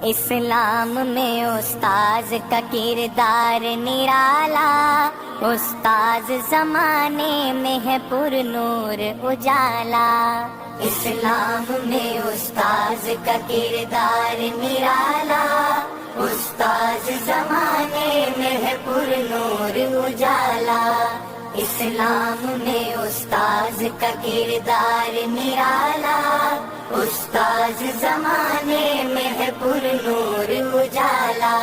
اسلام میں استاذ کا کردار نرالا، استاذ زمانے میں ہے پر نور اجالا۔ اسلام میں استاذ کا کردار نرالا، استاذ زمانے میں ہے پر نور اجالا۔ اسلام میں استاذ کا کردار نرالا، استاذ زمانے میں ہے پر نور اجالا۔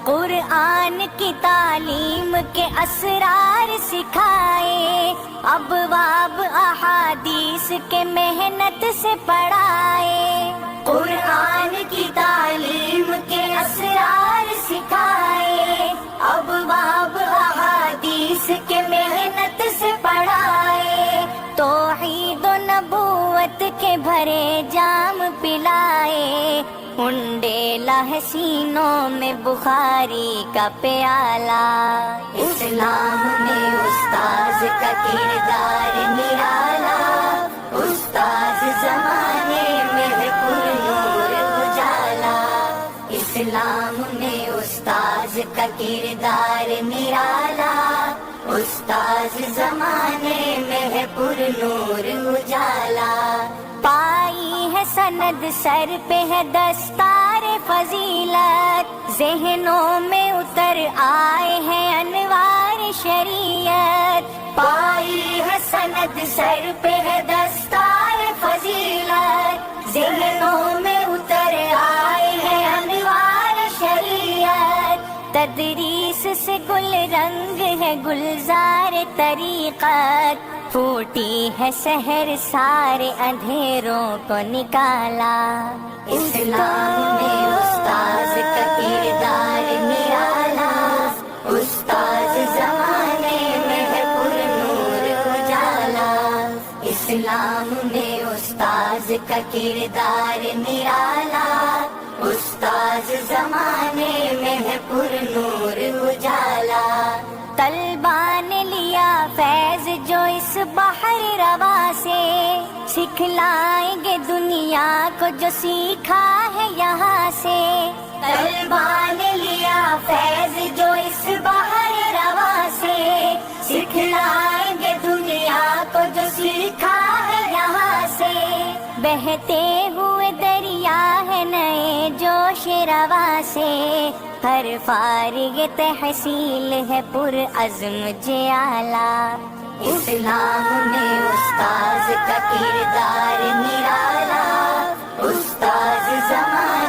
قرآن کی تعلیم کے اسرار سکھائے، ابواب احادیث کے محنت سے پڑھائے۔ قرآن کی تعلیم کے اسرار سکھائے، ابواب احادیث کے محنت سے پڑھائے۔ توحید و نبوت کے بھرے جام پلائے، انڈیلا ہے سینوں میں بخاری کا پیالہ۔ اسلام میں استاذ کا کردار نرالا، استاذ زمانے میں ہے پر نور اجالا۔ اسلام میں استاذ کا کردار نرالا، استاذ زمانے میں ہے پر نور اجالا۔ پائی ہے سند سر پہ ہے دستار فضیلت، ذہنوں میں اتر آئے ہیں انوار شریعت۔ پائی ہے سند سر پہ ہے دستار فضیلت، ذہنوں میں اتر آئے ہیں انوار شریعت۔ تدریس سے گل رنگ ہے گلزار طریقت، پھوٹی ہے سحر سارے اندھیروں کو نکالا۔ اسلام میں استاذ کا کردار نرالا، استاذ زمانے میں ہے پر نور اجالا۔ اسلام میں استاذ کا کردار نرالا، استاذ زمانے میں ہے پر نور اجالا۔ طلبا نے لیا فیض جو اس بحر رواں سے، سکھلائیں گے دنیا کو جو سیکھا ہے یہاں سے۔ طلبا نے لیا فیض جو اس بحر رواں سے، سکھلائیں گے دنیا کو جو سیکھا ہے یہاں سے۔ بہتے ہوئے دریا ہے نئے جوش رواں سے، ہر فارغ تحصیل ہے پر عزم جعالا۔ اسلام میں استاذ کا کردار نرالا، استاذ زمانے